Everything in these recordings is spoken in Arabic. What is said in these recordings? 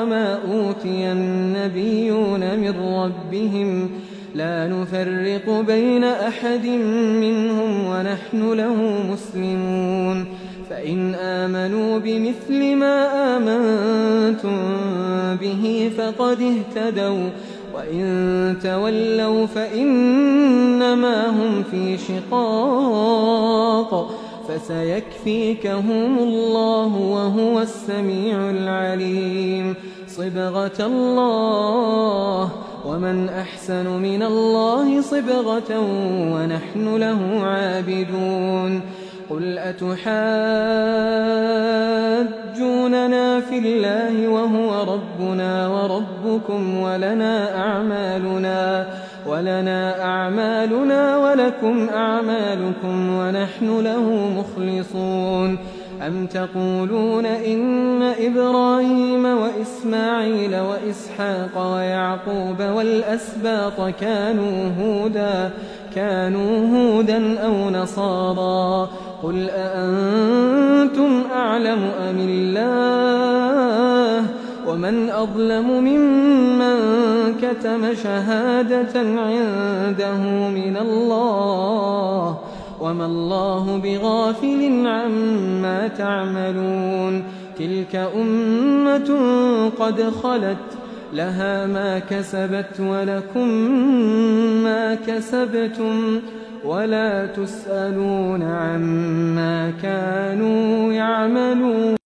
وما أوتي النبيون من ربهم لا نفرق بين أحد منهم ونحن له مسلمون فإن آمنوا بمثل ما آمنتم به فقد اهتدوا وإن تولوا فإنما هم في شقاق فسيكفيكهم الله وهو السميع العليم صبغة الله ومن أحسن من الله صبغة ونحن له عابدون قل أتحاجوننا في الله وهو ربنا وربكم ولنا أعمالنا ولكم أعمالكم ونحن له مخلصون أم تقولون إن إبراهيم وإسماعيل وإسحاق ويعقوب والأسباط كانوا هودا أو نصارى قل أأنتم أعلم أم الله ومن أظلم ممن كتم شهادة عنده من الله وما الله بغافل عما تعملون تلك أمة قد خلت لها ما كسبت ولكم ما كسبتم ولا تسألون عما كانوا يعملون.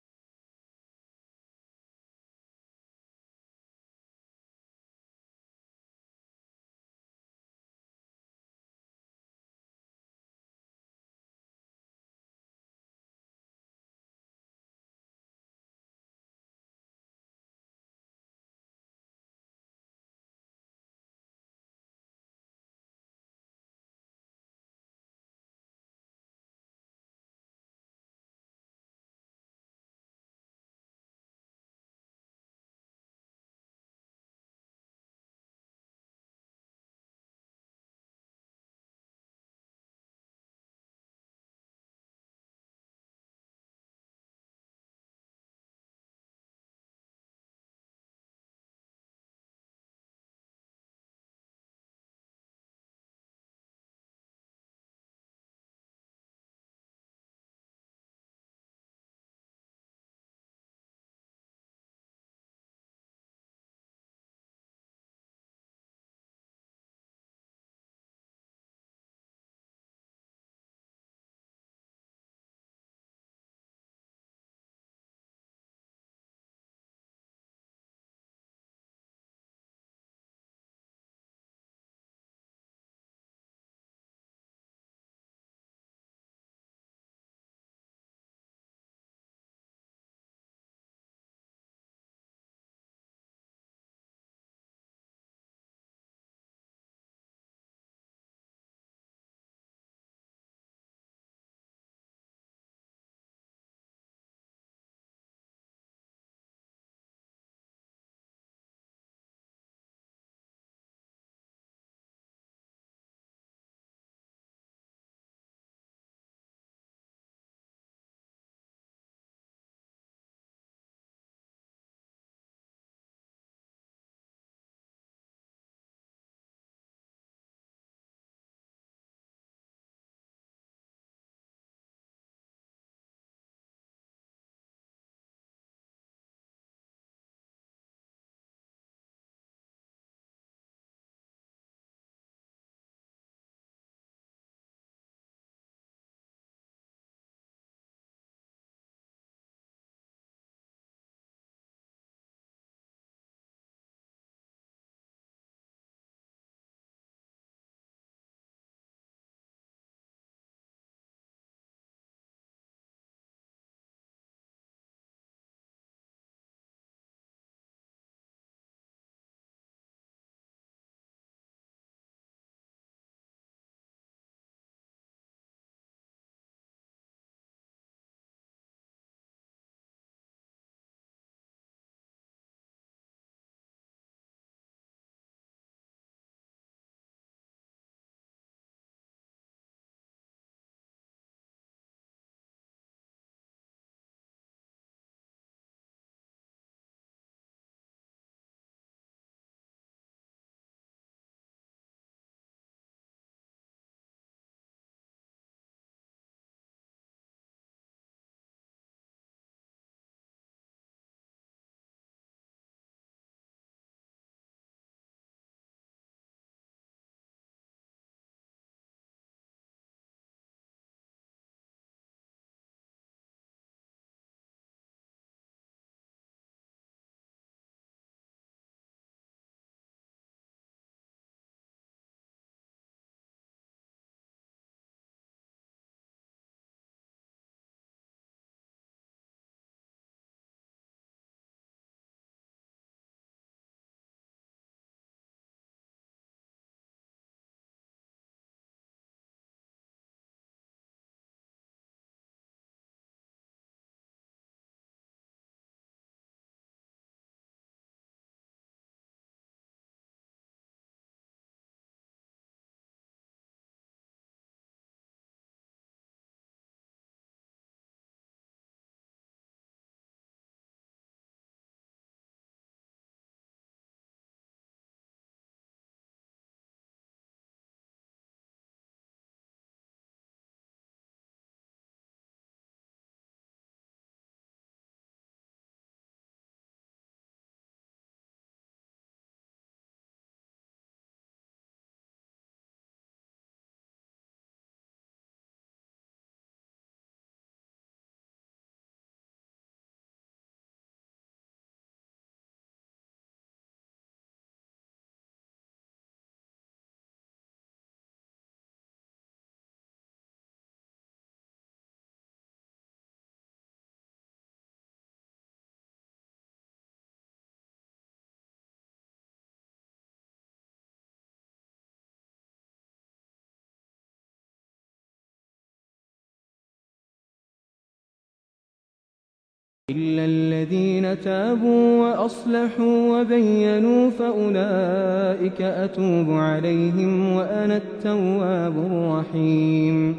إلا الذين تابوا وأصلحوا وبينوا فأولئك أتوب عليهم وأنا التواب الرحيم.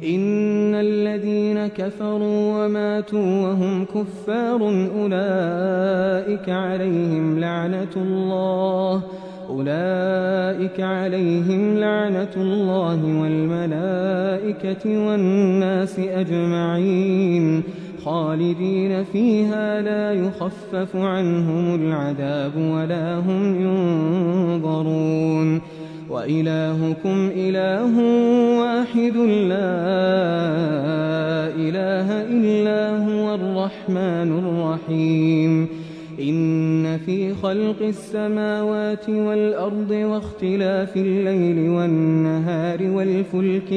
إن الذين كفروا وماتوا وهم كفار أولئك عليهم لعنة الله والملائكة والناس أجمعين خالدين فيها لا يخفف عنهم العذاب ولا هم ينظرون. وإلهكم إله واحد لا إله إلا هو الرحمن الرحيم. إن في خلق السماوات والأرض واختلاف الليل والنهار والفلك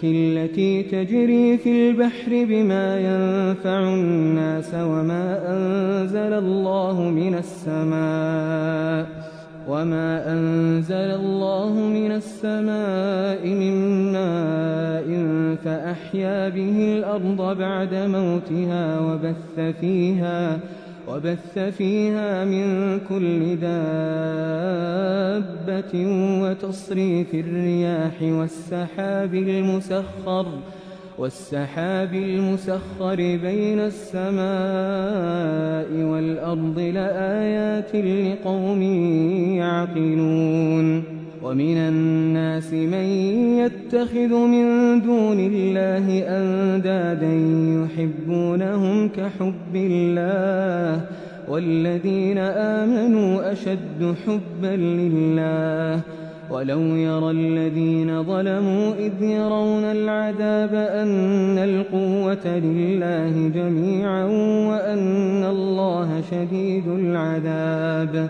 التي تجري في البحر بما ينفع الناس وما أنزل الله من السماء من ماء فأحيا به الأرض بعد موتها وبث فيها من كل دابة وتصريف الرياح والسحاب المسخر بين السماء والأرض لآيات لقوم يعقلون. ومن الناس من يتخذ من دون الله أندادا يحبونهم كحب الله والذين آمنوا أشد حبا لله. ولو يرى الذين ظلموا إذ يرون العذاب أن القوة لله جميعا وأن الله شديد العذاب.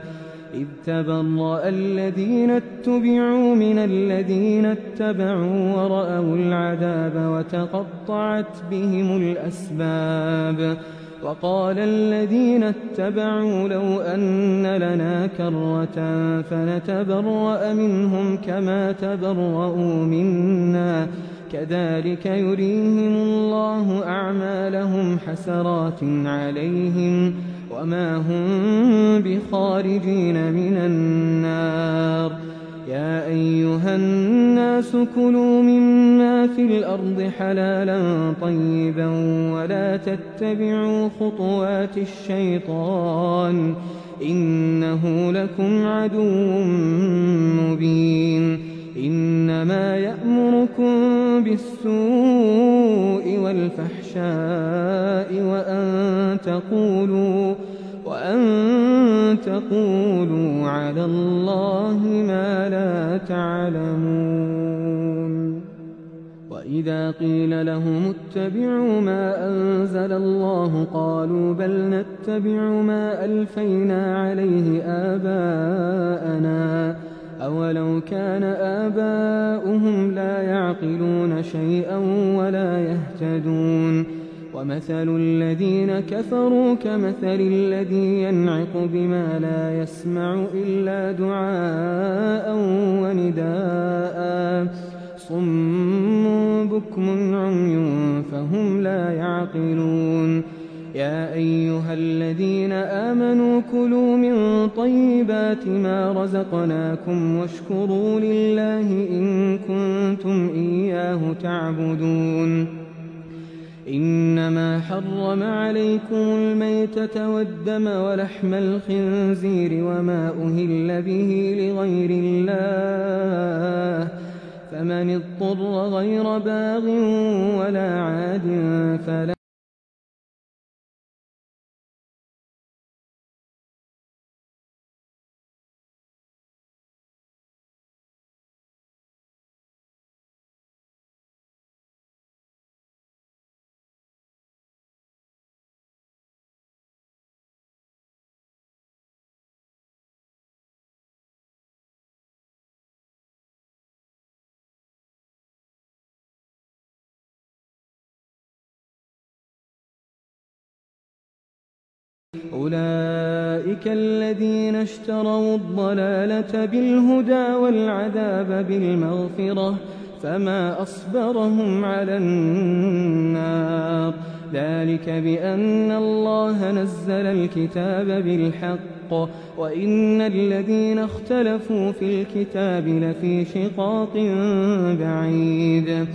إذ تبرأ الذين اتبعوا من الذين اتبعوا ورأوا العذاب وتقطعت بهم الأسباب. وقال الذين اتبعوا لو أن لنا كرة فنتبرأ منهم كما تبرؤوا منا كذلك يريهم الله أعمالهم حسرات عليهم وما هم بخارجين من النار. يا أيها الناس كلوا مما في الأرض حلالا طيبا ولا تتبعوا خطوات الشيطان إنه لكم عدو مبين. إنما يأمركم بالسوء والفحشاء وأن تقولوا على الله ما لا تعلمون. وإذا قيل لهم اتبعوا ما أنزل الله قالوا بل نتبع ما ألفينا عليه آباءنا أولو كان آباؤهم لا يعقلون شيئا ولا يهتدون. ومثل الذين كفروا كمثل الذي ينعق بما لا يسمع إلا دعاء ونداء صم بكم عمي فهم لا يعقلون. يا أيها الذين آمنوا كلوا من طيبات ما رزقناكم واشكروا لله إن كنتم إياه تعبدون. إنما حرم عليكم الميتة والدم ولحم الخنزير وما أهل به لغير الله فمن اضطر غير باغ ولا عاد فلا أولئك الذين اشتروا الضلالة بالهدى والعذاب بالمغفرة فما أصبرهم على النار ذلك بأن الله نزل الكتاب بالحق وإن الذين اختلفوا في الكتاب لفي شقاق بعيد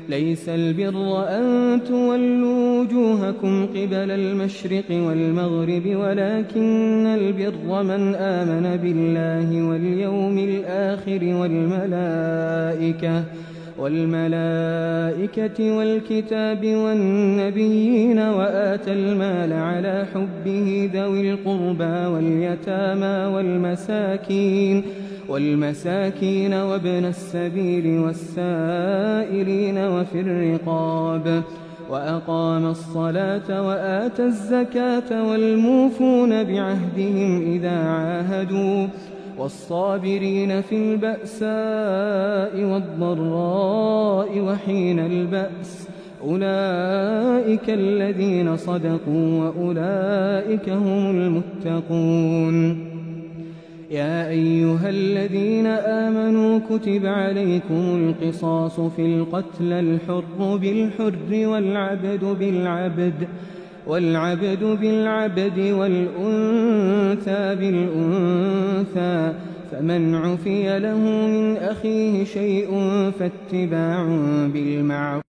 ليس البر أن تولوا وجوهكم قبل المشرق والمغرب ولكن البر من آمن بالله واليوم الآخر والملائكة والكتاب والنبيين وآتى المال على حبه ذوي القربى واليتامى والمساكين وابن السبيل والسائلين وفي الرقاب وأقام الصلاة وآتى الزكاة والموفون بعهدهم إذا عاهدوا والصابرين في البأساء والضراء وحين البأس أولئك الذين صدقوا وأولئك هم المتقون يا أيها الذين آمنوا كتب عليكم القصاص في القتلى الحر بالحر والعبد بالعبد والأنثى بالأنثى فمن عفي له من أخيه شيء فاتباع بالمعروف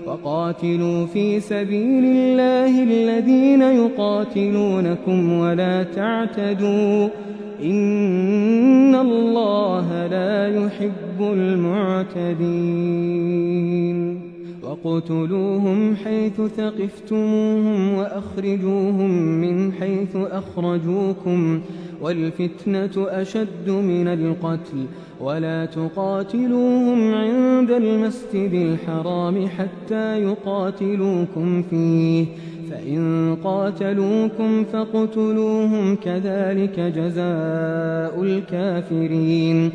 وقاتلوا في سبيل الله الذين يقاتلونكم ولا تعتدوا إن الله لا يحب المعتدين وقتلوهم حيث ثقفتموهم وأخرجوهم من حيث أخرجوكم والفتنة أشد من القتل ولا تقاتلوهم عند المسجد الحرام حتى يقاتلوكم فيه فإن قاتلوكم فاقتلوهم كذلك جزاء الكافرين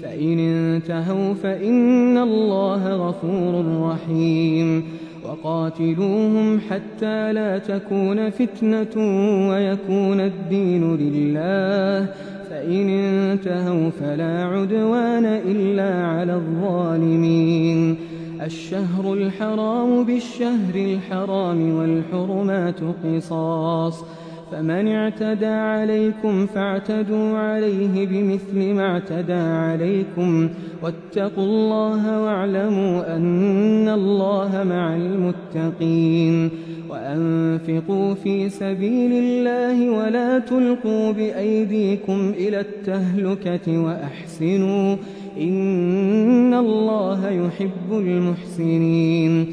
فإن انتهوا فإن الله غفور رحيم وقاتلوهم حتى لا تكون فتنة ويكون الدين لله فإن انتهوا فلا عدوان إلا على الظالمين الشهر الحرام بالشهر الحرام والحرمات قصاص فمن اعتدى عليكم فاعتدوا عليه بمثل ما اعتدى عليكم واتقوا الله واعلموا أن الله مع المتقين وأنفقوا في سبيل الله ولا تلقوا بأيديكم إلى التهلكة وأحسنوا إن الله يحب المحسنين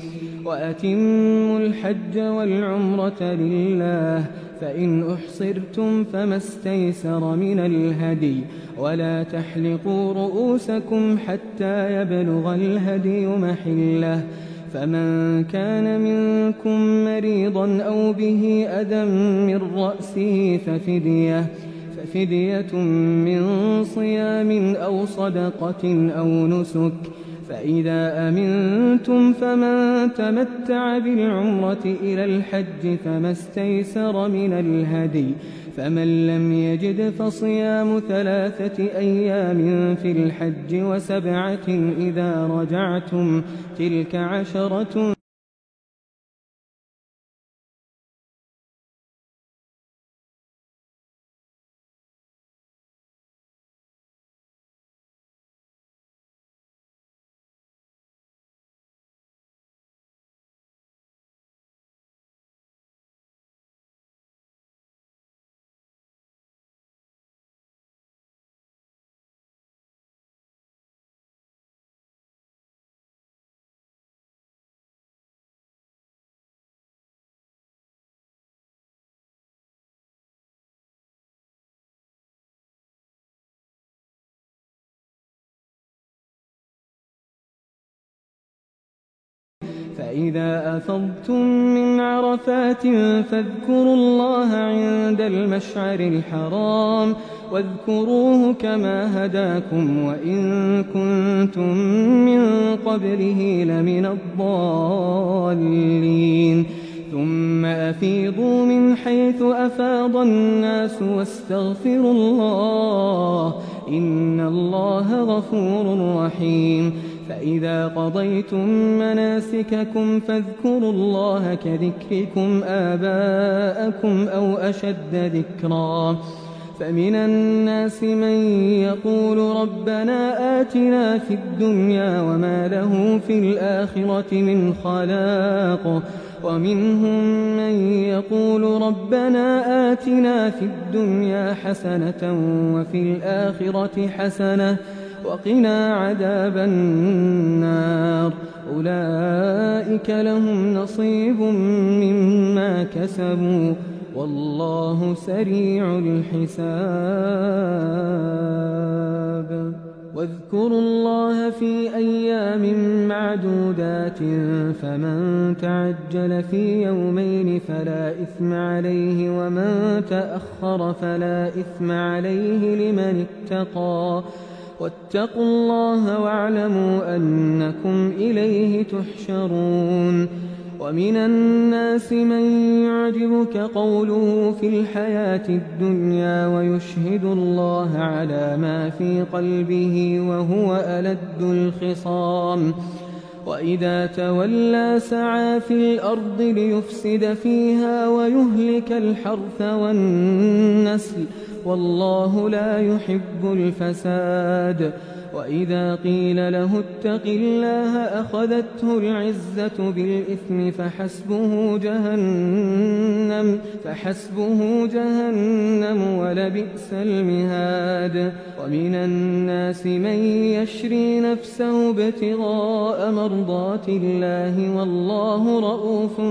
وأتموا الحج والعمرة لله فإن أحصرتم فما استيسر من الهدي ولا تحلقوا رؤوسكم حتى يبلغ الهدي محله فمن كان منكم مريضا أو به أذى من رأسه ففدية من صيام أو صدقة أو نسك فإذا أمنتم فمن تمتع بالعمرة إلى الحج فما استيسر من الهدي فمن لم يجد فصيام 3 أيام في الحج و7 إذا رجعتم تلك 10. فإذا أفضتم من عرفات فاذكروا الله عند المشعر الحرام واذكروه كما هداكم وإن كنتم من قبله لمن الضالين ثم أفيضوا من حيث أفاض الناس واستغفروا الله إن الله غفور رحيم فإذا قضيتم مناسككم فاذكروا الله كذكركم آباءكم أو أشد ذكرا فمن الناس من يقول ربنا آتنا في الدنيا وما له في الآخرة من خلاق ومنهم من يقول ربنا آتنا في الدنيا حسنة وفي الآخرة حسنة وقنا عذاب النار أولئك لهم نصيب مما كسبوا والله سريع الحساب واذكروا الله في أيام معدودات فمن تعجل في يومين فلا إثم عليه ومن تأخر فلا إثم عليه لمن اتقى واتقوا الله واعلموا أنكم إليه تحشرون ومن الناس من يعجبك قوله في الحياة الدنيا ويشهد الله على ما في قلبه وهو ألد الخصام وإذا تولى سعى في الأرض ليفسد فيها ويهلك الحرث والنسل والله لا يحب الفساد وإذا قيل له اتق الله أخذته العزة بالإثم فحسبه جهنم ولبئس المهاد. ومن الناس من يشري نفسه ابتغاء مرضات الله والله رءوف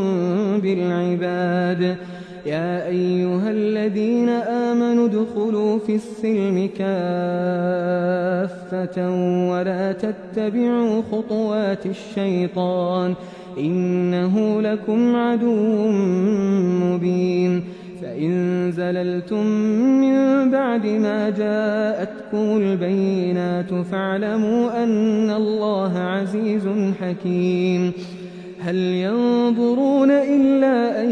بالعباد. يا أيها الذين آمنوا ادخلوا في السلم كافة ولا تتبعوا خطوات الشيطان إنه لكم عدو مبين. فإن زللتم من بعد ما جاءتكم البينات فاعلموا أن الله عزيز حكيم. هل ينظرون إلا أن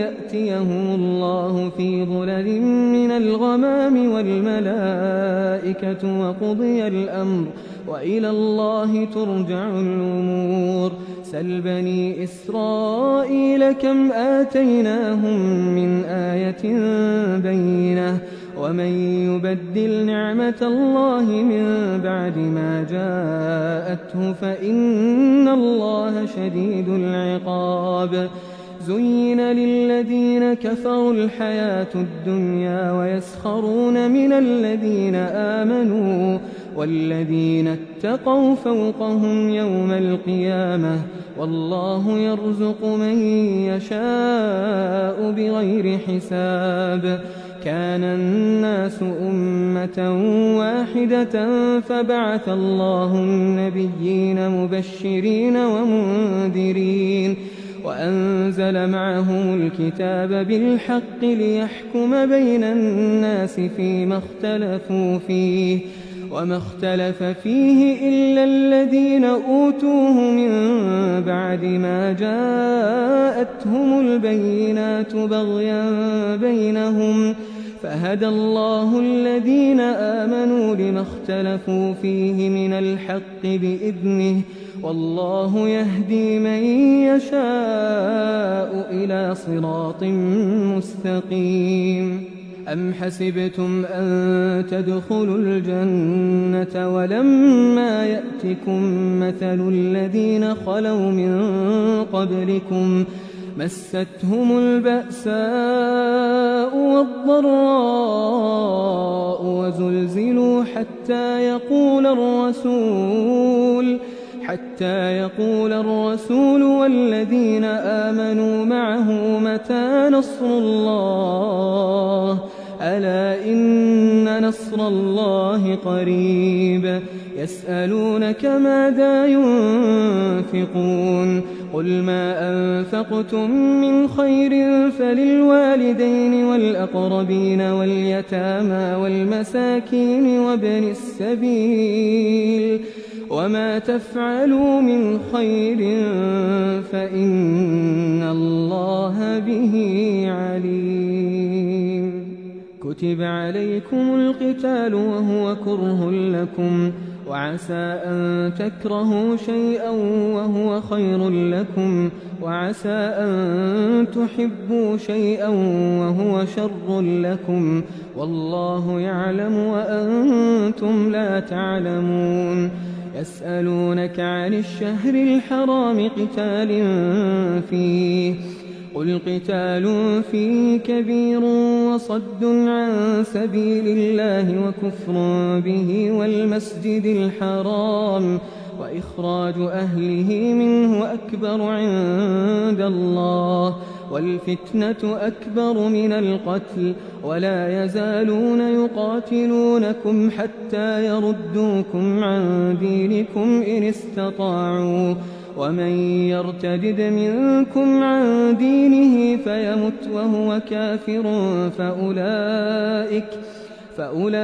يأتيهم الله في ظلل من الغمام والملائكة وقضي الأمر وإلى الله ترجع الأمور. سل بني إسرائيل كم آتيناهم من آية بينة ومن يبدل نعمة الله من بعد ما جاءته فإن الله شديد العقاب. زين للذين كفروا الحياة الدنيا ويسخرون من الذين آمنوا والذين اتقوا فوقهم يوم القيامة والله يرزق من يشاء بغير حساب. كان الناس أمة واحدة فبعث الله النبيين مبشرين ومنذرين وأنزل معهم الكتاب بالحق ليحكم بين الناس فيما اختلفوا فيه وما اختلف فيه إلا الذين أوتوه من بعد ما جاءتهم البينات بغيا بينهم فهدى الله الذين آمنوا لما اختلفوا فيه من الحق بإذنه والله يهدي من يشاء إلى صراط مستقيم. أم حسبتم أن تدخلوا الجنة ولما يأتكم مثل الذين خلوا من قبلكم مستهم البأساء والضراء وزلزلوا حتى يقول الرسول والذين آمنوا معه متى نصر الله ألا إن نصر الله قريب. يسألونك ماذا ينفقون قل ما أنفقتم من خير فللوالدين والأقربين واليتامى والمساكين وابن السبيل وما تفعلوا من خير فإن الله به عليم. كتب عليكم القتال وهو كره لكم وعسى أن تكرهوا شيئا وهو خير لكم وعسى أن تحبوا شيئا وهو شر لكم والله يعلم وأنتم لا تعلمون. يسألونك عن الشهر الحرام قتال فيه قل قتال فيه كبير وصد عن سبيل الله وكفر به والمسجد الحرام وإخراج أهله منه أكبر عند الله والفتنة أكبر من القتل ولا يزالون يقاتلونكم حتى يردوكم عن دينكم إن استطاعوا ومن يرتدد منكم عن دينه فيمت وهو كافر فأولئك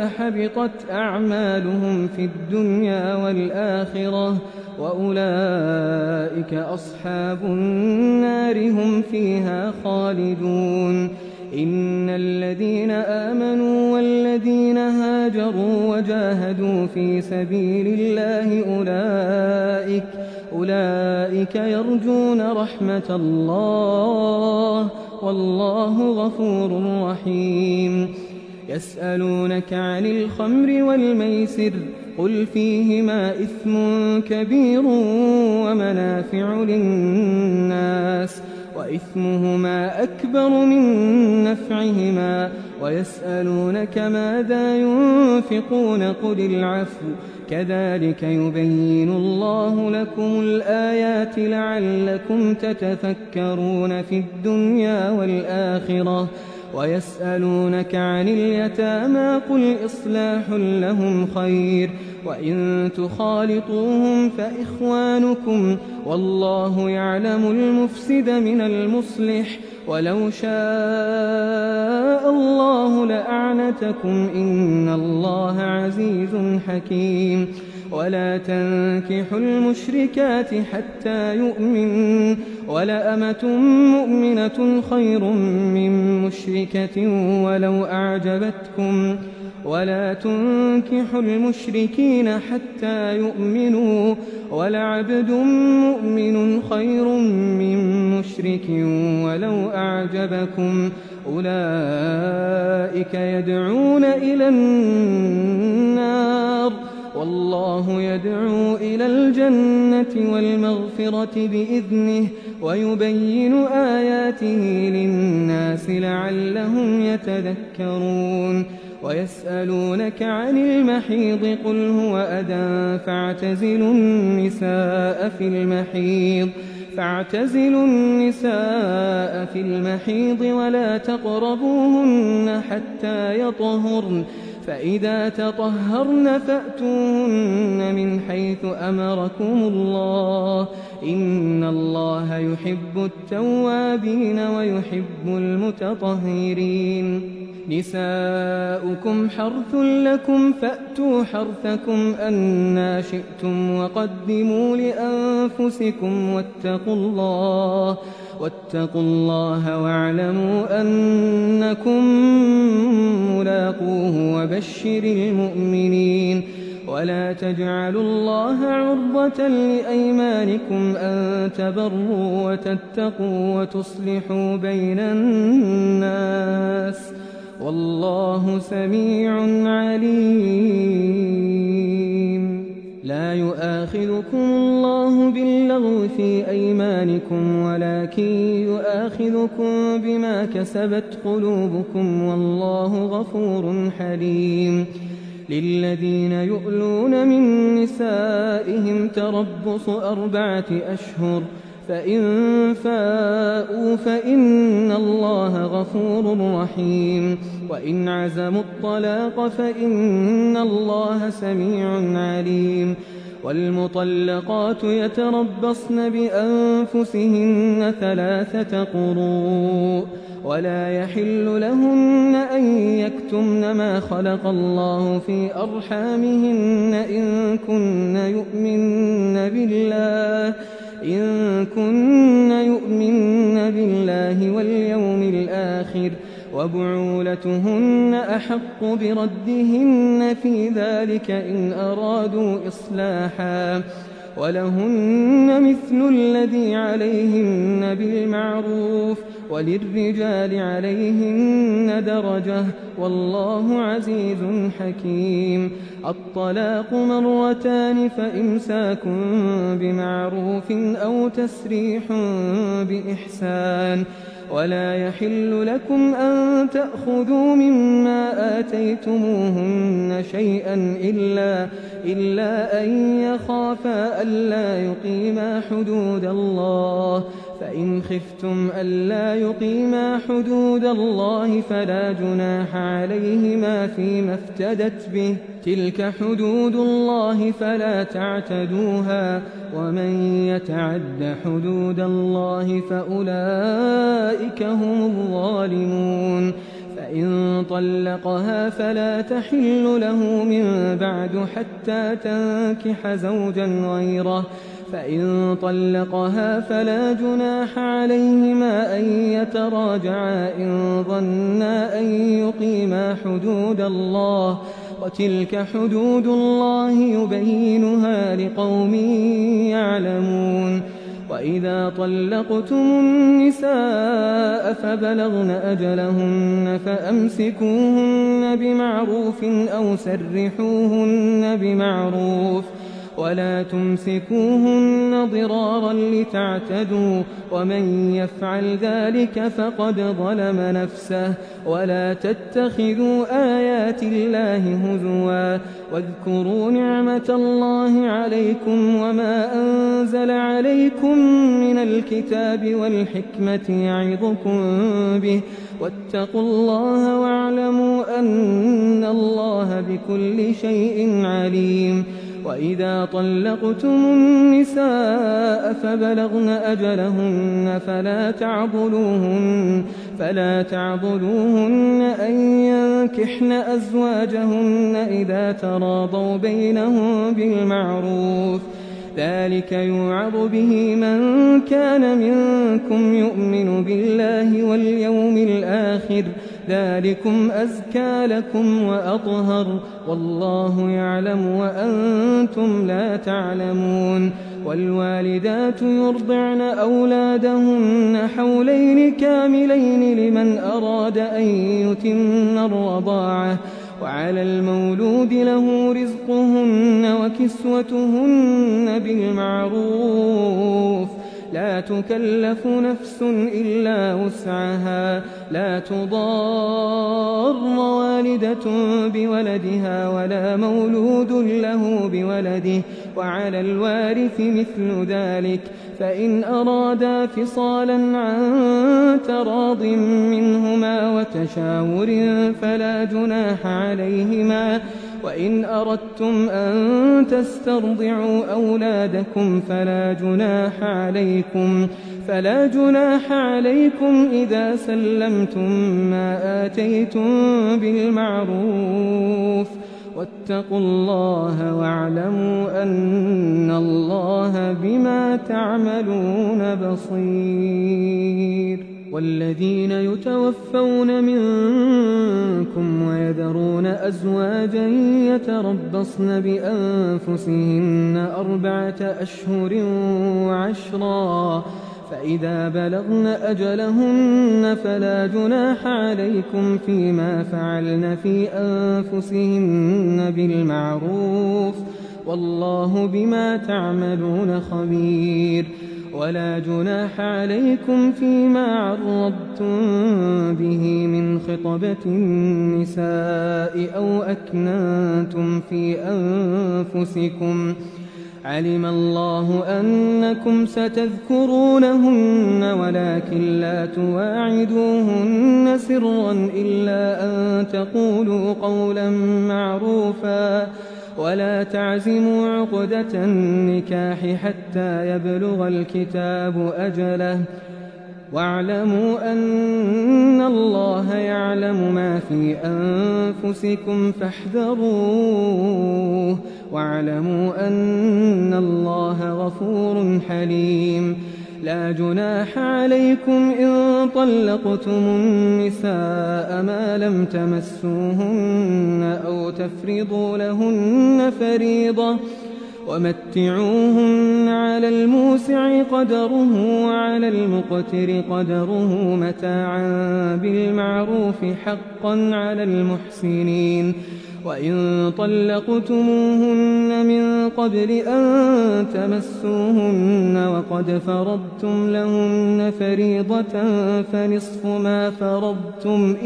حبطت أعمالهم في الدنيا والآخرة وأولئك أصحاب النار هم فيها خالدون. إن الذين آمنوا والذين هاجروا وجاهدوا في سبيل الله أولئك يرجون رحمة الله والله غفور رحيم. يسألونك عن الخمر والميسر قل فيهما إثم كبير ومنافع للناس وإثمهما أكبر من نفعهما ويسألونك ماذا ينفقون قل العفو كذلك يبين الله لكم الآيات لعلكم تتفكرون في الدنيا والآخرة ويسألونك عن اليتامى قل إصلاح لهم خير وإن تخالطوهم فإخوانكم والله يعلم المفسد من المصلح ولو شاء الله لأعنتكم إن الله عزيز حكيم ولا تنكحوا المشركات حتى يؤمنوا ولأمة مؤمنة خير من مشركة ولو أعجبتكم ولا تنكحوا المشركين حتى يؤمنوا ولعبد مؤمن خير من مشرك ولو أعجبكم أولئك يدعون إلى النار والله يدعو إلى الجنة والمغفرة بإذنه ويبين آياته للناس لعلهم يتذكرون ويسألونك عن المحيض قل هو أذى فاعتزلوا النساء في المحيض ولا تقربوهن حتى يطهرن فإذا تطهرن فأتوهن من حيث أمركم الله إن الله يحب التوابين ويحب المتطهرين نساؤكم حرث لكم فأتوا حرثكم أنى شئتم وقدموا لأنفسكم واتقوا الله واعلموا أنكم ملاقوه وبشر المؤمنين ولا تجعلوا الله عرضة لأيمانكم أن تبروا وتتقوا وتصلحوا بين الناس والله سميع عليم لا يؤاخذكم الله باللغو في أيمانكم ولكن يؤاخذكم بما كسبت قلوبكم والله غفور حليم للذين يؤلون من نسائهم تربص 4 أشهر فإن فاءوا فإن الله غفور رحيم وإن عزموا الطلاق فإن الله سميع عليم والمطلقات يتربصن بأنفسهن 3 قروء ولا يحل لهن أن يكتمن ما خلق الله في أرحامهن إن كن يؤمن بالله واليوم الآخر وبعولتهن أحق بردهن في ذلك إن أرادوا إصلاحا ولهن مثل الذي عليهن بالمعروف وللرجال عليهن درجة والله عزيز حكيم الطلاق 2 فإمساك بمعروف أو تسريح بإحسان ولا يحل لكم أن تأخذوا مما آتيتموهن شيئا إلا أن يخافا ألا يقيما حدود الله فإن خفتم ألا يقيما حدود الله فلا جناح عليهما فيما افتدت به تلك حدود الله فلا تعتدوها ومن يتعد حدود الله فأولئك هم الظالمون فإن طلقها فلا تحل له من بعد حتى تنكح زوجا غيره فإن طلقها فلا جناح عليهما أن يتراجعا إن ظنا أن يقيما حدود الله وتلك حدود الله يبينها لقوم يعلمون وإذا طلقتم النساء فبلغن أجلهن فأمسكوهن بمعروف أو سرحوهن بمعروف ولا تمسكوهن ضرارا لتعتدوا ومن يفعل ذلك فقد ظلم نفسه ولا تتخذوا آيات الله هزوا واذكروا نعمة الله عليكم وما أنزل عليكم من الكتاب والحكمة يعظكم به واتقوا الله واعلموا أن الله بكل شيء عليم وإذا طلقتم النساء فبلغن أجلهن فلا تعضلوهن أن ينكحن أزواجهن إذا تراضوا بينهم بالمعروف ذلك يوعظ به من كان منكم يؤمن بالله واليوم الآخر ذلكم أزكى لكم وأطهر والله يعلم وأنتم لا تعلمون والوالدات يرضعن أولادهن حولين كاملين لمن أراد أن يتم الرضاعة وعلى المولود له رزقهن وكسوتهن بالمعروف لا تكلف نفس إلا وسعها لا تضار والدة بولدها ولا مولود له بولده وعلى الوارث مثل ذلك فإن أرادا فصالا عن تراض منهما وتشاور فلا جناح عليهما وإن أردتم أن تسترضعوا أولادكم فلا جناح عليكم إذا سلمتم ما آتيتم بالمعروف واتقوا الله واعلموا أن الله بما تعملون بصير والذين يتوفون منكم ويذرون أزواجا يتربصن بأنفسهن 4 أشهر وعشرا فإذا بلغن أجلهن فلا جناح عليكم فيما فعلن في أنفسهن بالمعروف والله بما تعملون خبير ولا جناح عليكم فيما عرضتم به من خطبة النساء أو أكننتم في أنفسكم علم الله أنكم ستذكرونهن ولكن لا تواعدوهن سرا إلا أن تقولوا قولا معروفا ولا تعزموا عقدة النكاح حتى يبلغ الكتاب أجله واعلموا أن الله يعلم ما في أنفسكم فاحذروه واعلموا أن الله غفور حليم لا جناح عليكم إن طلقتم النساء ما لم تمسوهن أو تفرضوا لهن فريضة ومتعوهن على الموسع قدره وعلى المقتر قدره متاعا بالمعروف حقا على المحسنين وإن طلقتموهن من قبل أن تمسوهن وقد فرضتم لهن فريضة فنصف ما فرضتم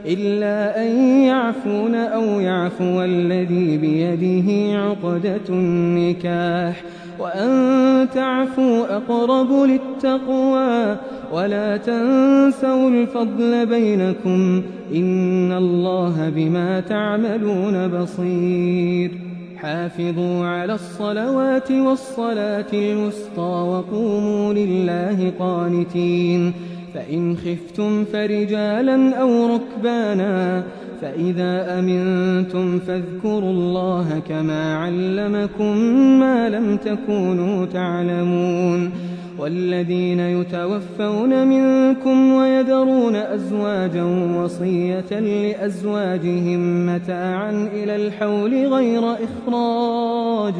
إلا أن يعفون أو يعفو الذي بيده عقدة النكاح وأن تعفوا أقرب للتقوى ولا تنسوا الفضل بينكم إن الله بما تعملون بصير حافظوا على الصلوات والصلاة الوسطى وقوموا لله قانتين فإن خفتم فرجالا أو ركبانا فإذا أمنتم فاذكروا الله كما علمكم ما لم تكونوا تعلمون والذين يتوفون منكم ويذرون أزواجا وصية لأزواجهم متاعا إلى الحول غير إخراج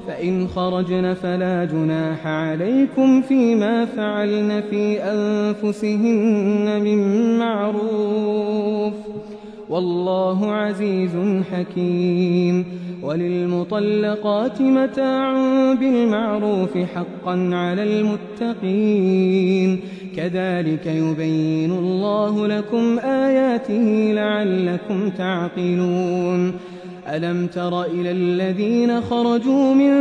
فإن خرجن فلا جناح عليكم فيما فعلن في أنفسهن من معروف، والله عزيز حكيم. وللمطلقات متاع بالمعروف حقا على المتقين، كذلك يبين الله لكم آياته لعلكم تعقلون. ألم تر إلى الذين خرجوا من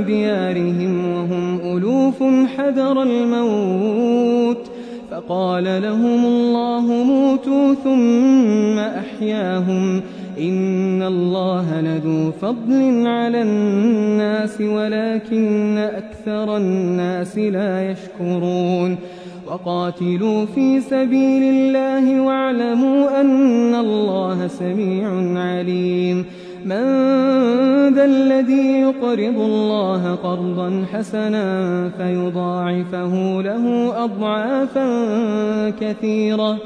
ديارهم وهم ألوف حذر الموت فقال لهم الله موتوا ثم أحياهم، إن الله لذو فضل على الناس ولكن أكثر الناس لا يشكرون. وقاتلوا في سبيل الله واعلموا أن الله سميع عليم. من ذا الذي يقرض الله قرضا حسنا فيضاعفه له أضعافا كثيرة،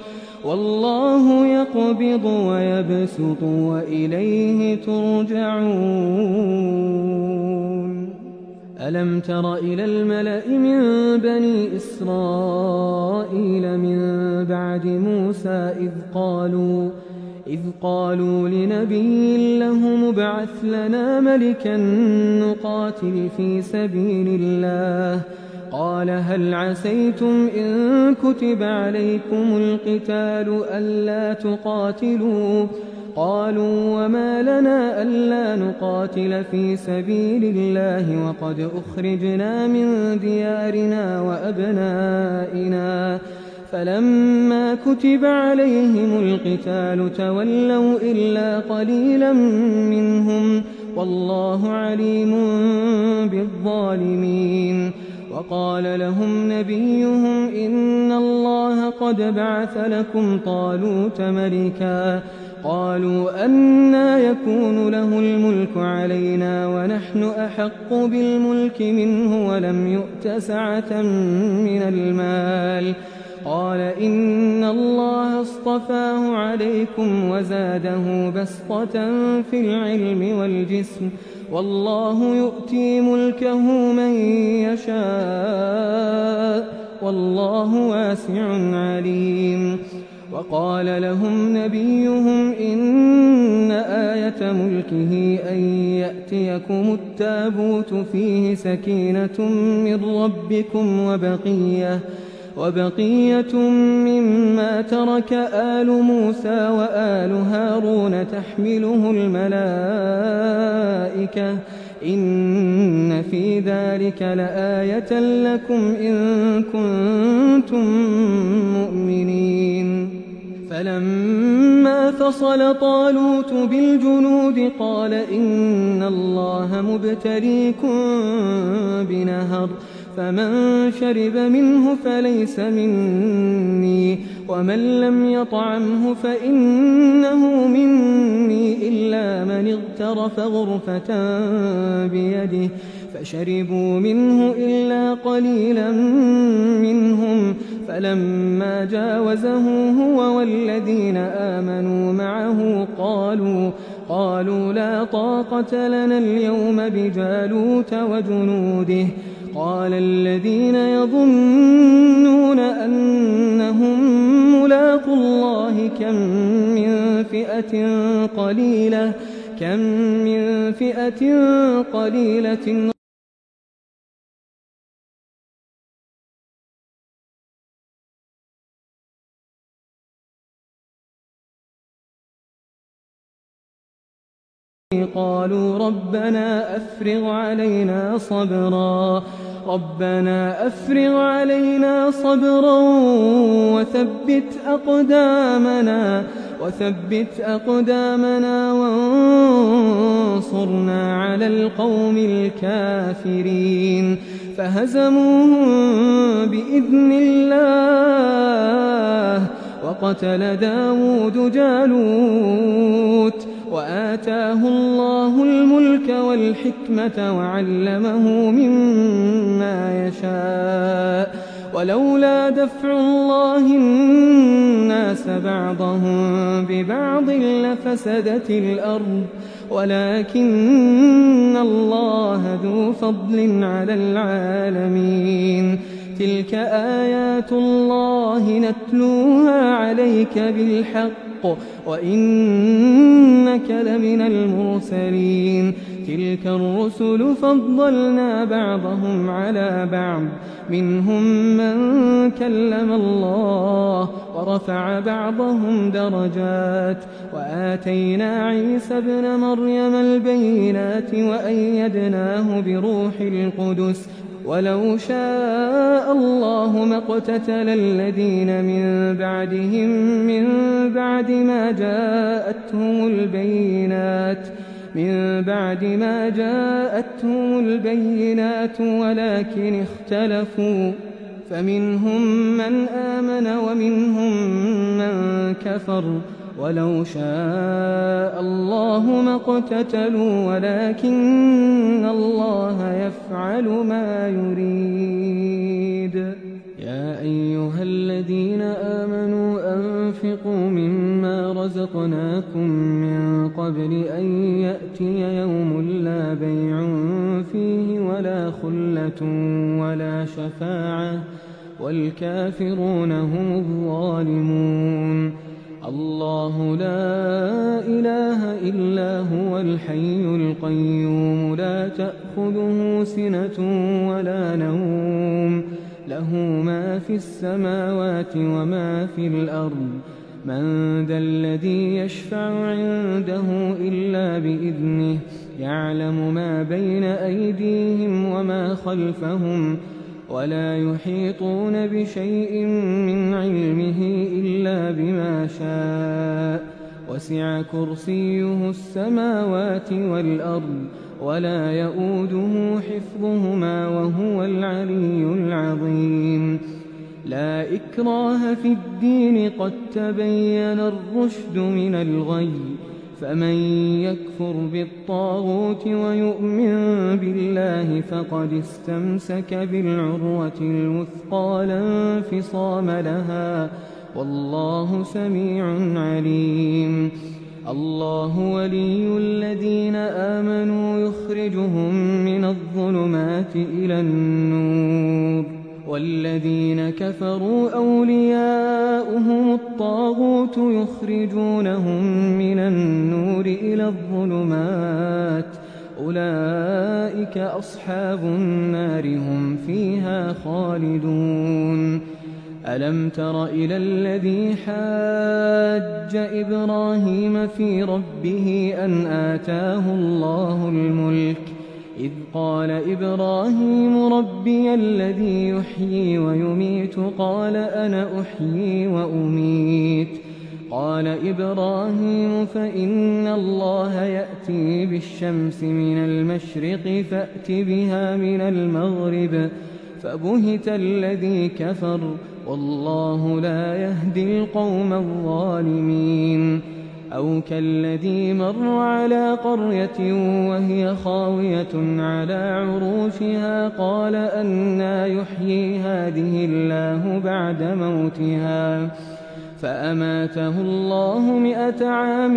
والله يقبض ويبسط وإليه ترجعون. ألم تر إلى الملأ من بني إسرائيل من بعد موسى إذ قالوا لنبي له ابعث لنا ملكا نقاتل في سبيل الله، قال هل عسيتم إن كتب عليكم القتال ألا تقاتلوا؟ قالوا وما لنا ألا نقاتل في سبيل الله وقد أخرجنا من ديارنا وأبنائنا، فلما كتب عليهم القتال تولوا إلا قليلا منهم، والله عليم بالظالمين. وقال لهم نبيهم إن الله قد بعث لكم طالوت ملكا، قالوا أنى يكون له الملك علينا ونحن أحق بالملك منه ولم يؤت سعة من المال، قال إن الله اصطفاه عليكم وزاده بسطة في العلم والجسم، والله يؤتي ملكه من يشاء والله واسع عليم. وقال لهم نبيهم إن آية ملكه أن يأتيكم التابوت فيه سكينة من ربكم وبقية مما ترك آل موسى وآل هارون تحمله الملائكة، إن في ذلك لآية لكم إن كنتم مؤمنين. فلما فصل طالوت بالجنود قال إن الله مبتليكم بنهر، فمن شرب منه فليس مني، ومن لم يطعمه فإنه مني إلا من اغترف غرفة بيده، فشربوا منه إلا قليلا منهم، فلما جاوزه هو والذين آمنوا معه قالوا لا طاقة لنا اليوم بجالوت وجنوده. قال الذين يظنون أنهم ملاقو الله كم من فئة قليلة قالوا ربنا أفرغ علينا صبرا وثبت أقدامنا وانصرنا على القوم الكافرين. فهزموهم بإذن الله، وقتل داود جالوت، وآتاه الله الملك والحكمة وعلمه مما يشاء، ولولا دفع الله الناس بعضهم ببعض لفسدت الأرض ولكن الله ذو فضل على العالمين. تلك آيات الله نتلوها عليك بالحق وإنك لمن المرسلين. تلك الرسل فضلنا بعضهم على بعض منهم من كلم الله ورفع بعضهم درجات وآتينا عيسى ابن مريم البينات وأيدناه بروح القدس ولو شاء الله ما اقتتل الذين من بعدهم من بعد ما جاءتهم البينات ولكن اختلفوا فمنهم من آمن ومنهم من كفر ولو شاء الله ما اقتتلوا ولكن الله يفعل ما يريد. يا أيها الذين آمنوا أنفقوا مما رزقناكم من قبل أن يأتي يوم لا بيع فيه ولا خلة ولا شفاعة والكافرون هم الظالمون. الله لا إله إلا هو الحي القيوم لا تأخذه سنة ولا نوم له ما في السماوات وما في الأرض. من ذا الذي يشفع عنده إلا بإذنه يعلم ما بين أيديهم وما خلفهم ولا يحيطون بشيء من علمه إلا بما شاء وسع كرسيه السماوات والأرض ولا يؤوده حفظهما وهو العلي العظيم. لا إكراه في الدين قد تبين الرشد من الغي فمن يكفر بالطاغوت ويؤمن بالله فقد استمسك بالعروة الوثقى لا انفصام لها والله سميع عليم. الله ولي الذين آمنوا يخرجهم من الظلمات إلى النور والذين كفروا أولياؤهم الطاغوت يخرجونهم من النور إلى الظلمات أولئك أصحاب النار هم فيها خالدون. ألم تر إلى الذي حاج إبراهيم في ربه أن آتاه الله الملك إذ قال إبراهيم ربي الذي يحيي ويميت قال أنا أحيي وأميت قال إبراهيم فإن الله يأتي بالشمس من المشرق فأت بها من المغرب فبهت الذي كفر والله لا يهدي القوم الظالمين. أو كالذي مر على قرية وهي خاوية على عروشها قال أنى يحيي هذه الله بعد موتها فأماته الله 100 عام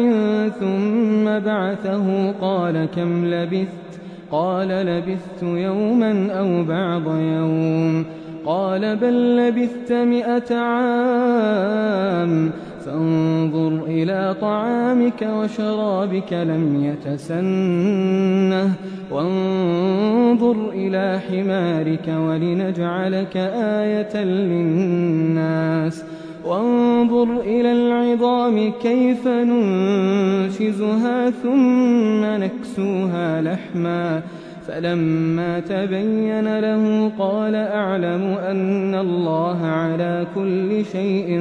ثم بعثه قال كم لبثت قال لبثت يوما أو بعض يوم قال بل لبثت 100 عام فانظر إلى طعامك وشرابك لم يتسنه وانظر إلى حمارك ولنجعلك آية للناس وانظر إلى العظام كيف ننشزها ثم نكسوها لحما فلما تبين له قال أعلم أن الله على كل شيء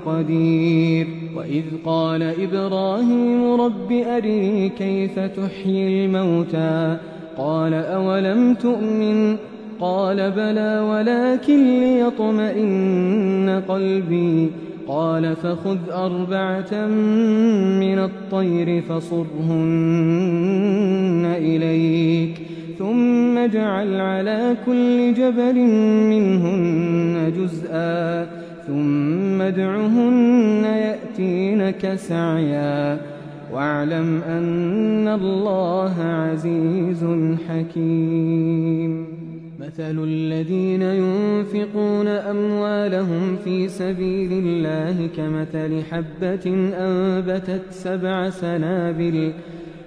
قدير. وإذ قال إبراهيم رب أرني كيف تحيي الموتى قال أولم تؤمن قال بلى ولكن ليطمئن قلبي قال فخذ 4 من الطير فصرهن إليك ثم ثم اجعل على كل جبل منهن جزءا ثم ادعهن يأتينك سعيا واعلم أن الله عزيز حكيم. مثل الذين ينفقون أموالهم في سبيل الله كمثل حبة أنبتت 7 سنابل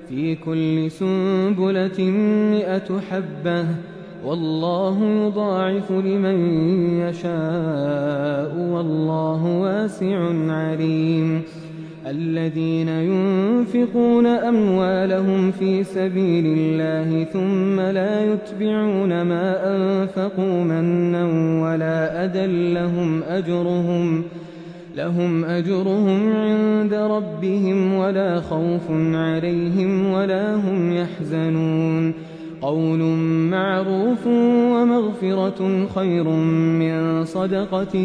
في كل سنبلة 100 حبة والله يضاعف لمن يشاء والله واسع عليم. الذين ينفقون أموالهم في سبيل الله ثم لا يتبعون ما أنفقوا منا ولا أذى لهم أجرهم عند ربهم ولا خوف عليهم ولا هم يحزنون. قول معروف ومغفرة خير من صدقة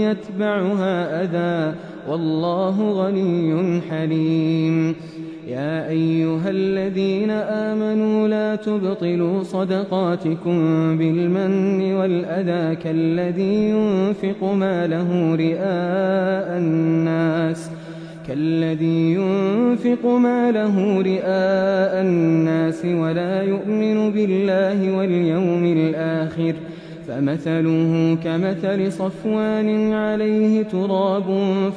يتبعها أذى والله غني حليم. يا أيها الذين آمنوا لا تبطلوا صدقاتكم بالمن والأذى كالذي ينفق ماله رئاء الناس ولا يؤمن بالله واليوم الآخر فمثله كمثل صفوان عليه تراب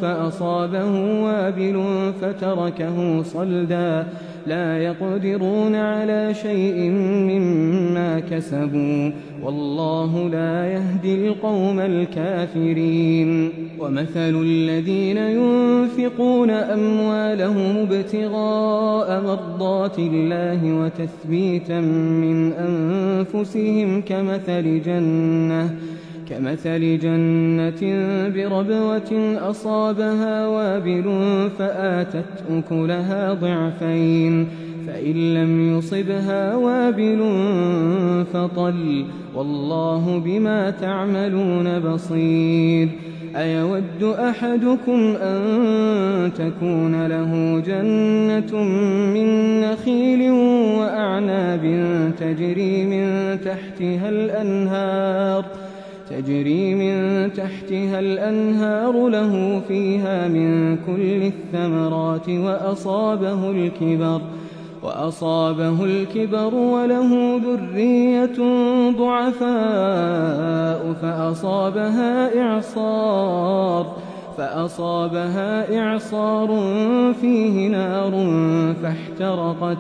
فأصابه وابل فتركه صلدا لا يقدرون على شيء مما كسبوا والله لا يهدي القوم الكافرين. ومثل الذين ينفقون أموالهم ابتغاء مرضات الله وتثبيتا من أنفسهم كمثل جنة بربوة أصابها وابل فآتت أكلها ضعفين فإن لم يصبها وابل فطل والله بما تعملون بصير. أيود أحدكم أن تكون له جنة من نخيل وأعناب تجري من تحتها الأنهار له فيها من كل الثمرات وأصابه الكبر وله ذرية ضعفاء فأصابها إعصار فيه نار فاحترقت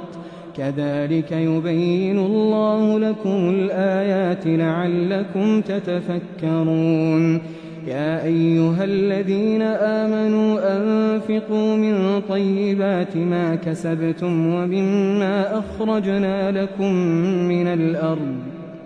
كذلك يبين الله لكم الآيات لعلكم تتفكرون. يا أيها الذين آمنوا أنفقوا من طيبات ما كسبتم ومما أخرجنا لكم من الأرض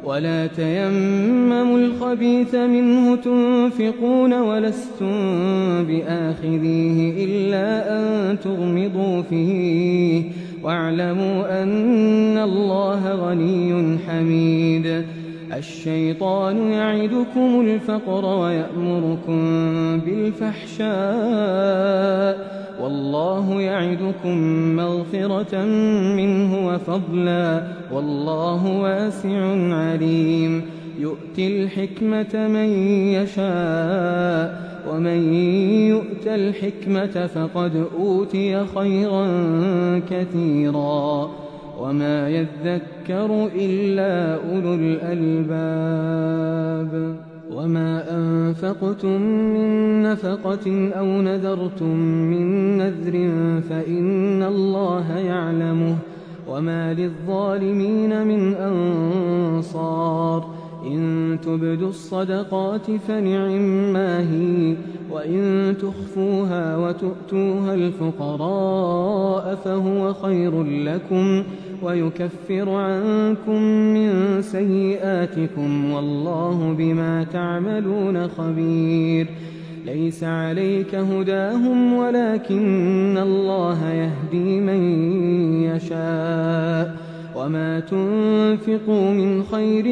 ولا تيمموا الخبيث منه تنفقون ولستم بآخذيه إلا أن تغمضوا فيه واعلموا أن الله غني حميد. الشيطان يعدكم الفقر ويأمركم بالفحشاء والله يعدكم مغفرة منه وفضلا والله واسع عليم. يؤتي الحكمة من يشاء ومن يؤت الحكمة فقد أوتي خيرا كثيرا وما يذكر إلا أولو الألباب. وما أنفقتم من نفقة أو نذرتم من نذر فإن الله يعلمه وما للظالمين من أنصار. إن تبدوا الصدقات فنعما هي وإن تخفوها وتؤتوها الفقراء فهو خير لكم ويكفر عنكم من سيئاتكم والله بما تعملون خبير. ليس عليك هداهم ولكن الله يهدي من يشاء وما تنفقوا من خير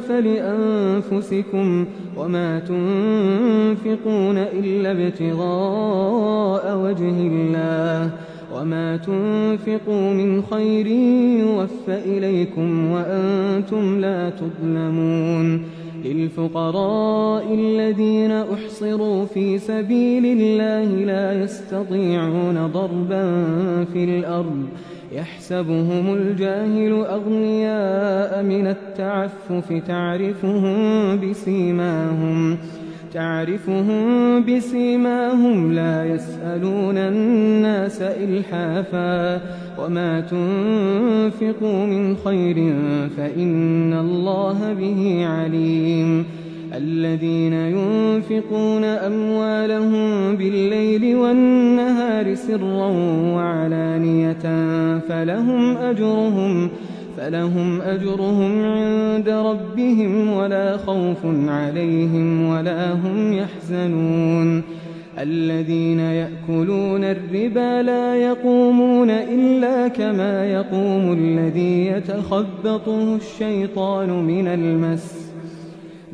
فلأنفسكم وما تنفقون إلا ابتغاء وجه الله وما تنفقوا من خير يوفى إليكم وأنتم لا تظلمون للفقراء الذين أحصروا في سبيل الله لا يستطيعون ضربا في الأرض يحسبهم الجاهل أغنياء من التعفف تعرفهم بسيماهم لا يسألون الناس إلحافا وما تنفقوا من خير فإن الله به عليم الذين ينفقون أموالهم بالليل والنهار سرا وعلانية فلهم أجرهم عند ربهم ولا خوف عليهم ولا هم يحزنون الذين يأكلون الربا لا يقومون إلا كما يقوم الذي يتخبطه الشيطان من المس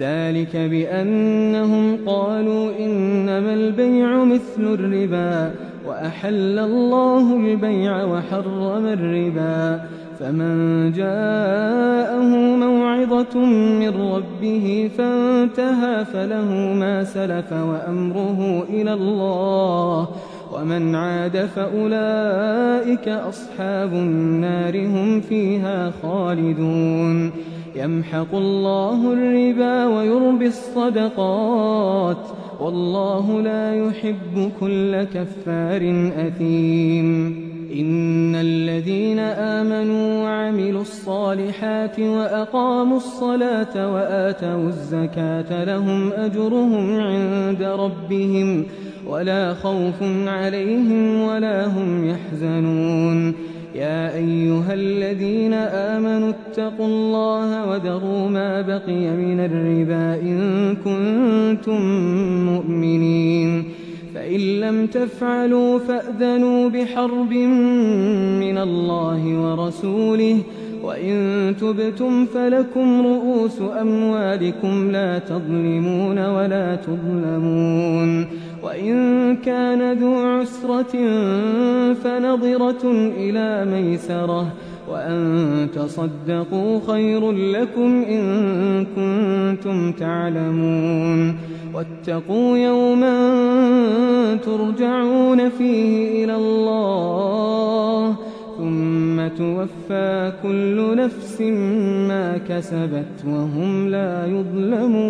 ذلك بأنهم قالوا إنما البيع مثل الربا وأحل الله البيع وحرم الربا فمن جاءه موعظة من ربه فانتهى فله ما سلف وأمره إلى الله ومن عاد فأولئك أصحاب النار هم فيها خالدون يمحق الله الربا ويربي الصدقات والله لا يحب كل كفار أثيم إن الذين آمنوا وعملوا الصالحات وأقاموا الصلاة وآتوا الزكاة لهم أجرهم عند ربهم ولا خوف عليهم ولا هم يحزنون يا أيها الذين آمنوا اتقوا الله وذروا ما بقي من الربا إن كنتم مؤمنين فإن لم تفعلوا فأذنوا بحرب من الله ورسوله وإن تبتم فلكم رؤوس أموالكم لا تظلمون ولا تظلمون وإن كان ذو عسرة فنظرة إلى ميسرة وأن تصدقوا خير لكم إن كنتم تعلمون واتقوا يوما ترجعون فيه إلى الله ثم توفى كل نفس ما كسبت وهم لا يظلمون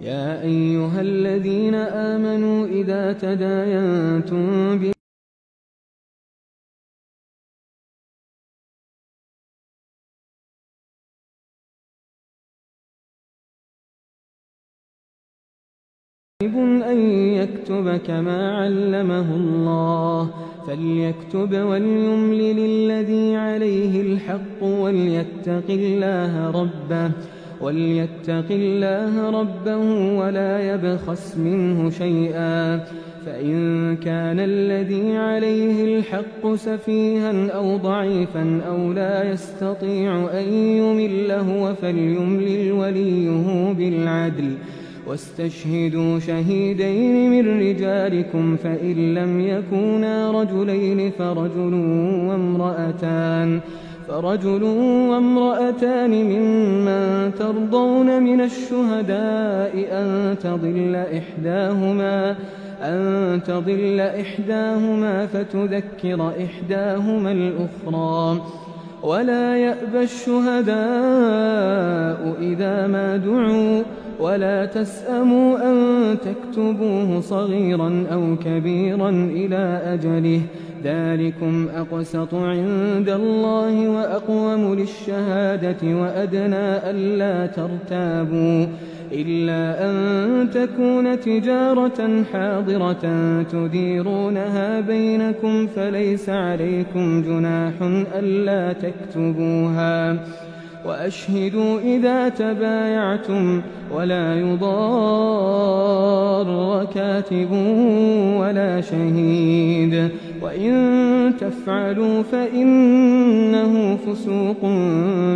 يا أيها الذين آمنوا إذا تداينتم أن يكتب كما علمه الله فليكتب وليملل الذي عليه الحق وليتق الله ربه ولا يبخس منه شيئا فإن كان الذي عليه الحق سفيها أو ضعيفا أو لا يستطيع أن يمل هو فليملل وليه بالعدل واستشهدوا شهيدين من رجالكم فإن لم يكونا رجلين فرجل وامرأتان ممن ترضون من الشهداء أن تضل إحداهما فتذكر إحداهما الأخرى ولا يأبى الشهداء إذا ما دعوا ولا تسأموا أن تكتبوه صغيرا أو كبيرا إلى أجله ذلكم أقسط عند الله وأقوم للشهادة وأدنى ألا ترتابوا إلا أن تكون تجارة حاضرة تديرونها بينكم فليس عليكم جناح ألا تكتبوها وأشهدوا إذا تبايعتم ولا يضار كاتب ولا شهيد وإن تفعلوا فإنه فسوق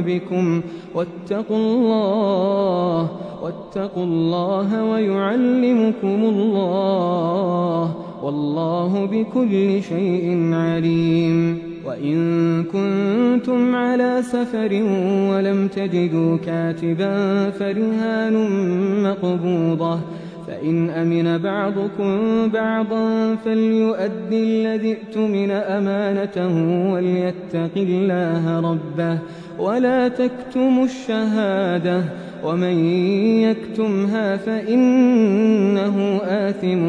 بكم واتقوا الله ويعلمكم الله والله بكل شيء عليم. وإن كنتم على سفر ولم تجدوا كاتبا فرهان مقبوضة، فإن أمن بعضكم بعضا فليؤد الذي ائتمن أمانته وليتق الله ربه ولا تكتموا الشهادة، ومن يكتمها فإنه آثم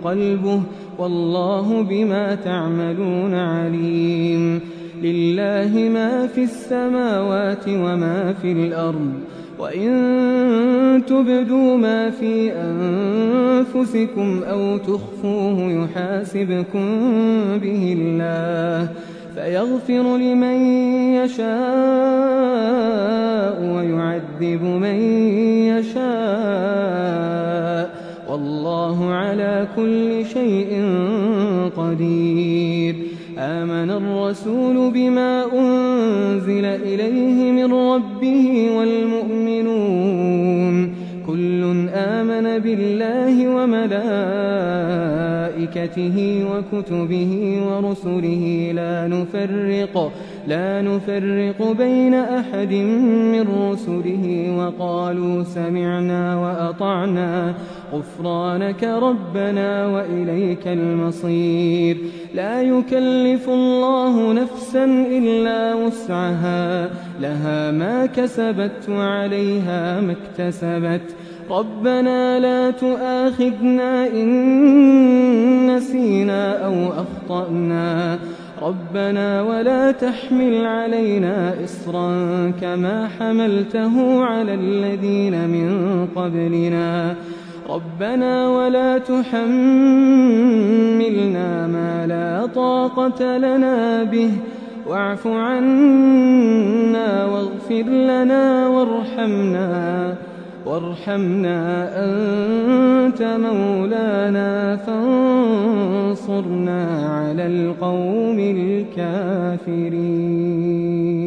قلبه والله بما تعملون عليم. لله ما في السماوات وما في الأرض، وإن تبدوا ما في أنفسكم أو تخفوه يحاسبكم به الله فيغفر لمن يشاء ويعذب من يشاء، والله على كل شيء قدير. آمن الرسول بما أنزل إليه من ربه والمؤمنون كل آمن بالله وملائكته وكتبه ورسله لا نفرق بين أحد من رسله وقالوا سمعنا وأطعنا غفرانك ربنا وإليك المصير. لا يكلف الله نفسا إلا وسعها، لها ما كسبت وعليها ما اكتسبت. ربنا لا تؤاخذنا إن نسينا أو أخطأنا، ربنا ولا تحمل علينا إصرا كما حملته على الذين من قبلنا، ربنا ولا تحملنا ما لا طاقة لنا به، واعف عنا واغفر لنا وارحمنا أنت مولانا فانصرنا على القوم الكافرين.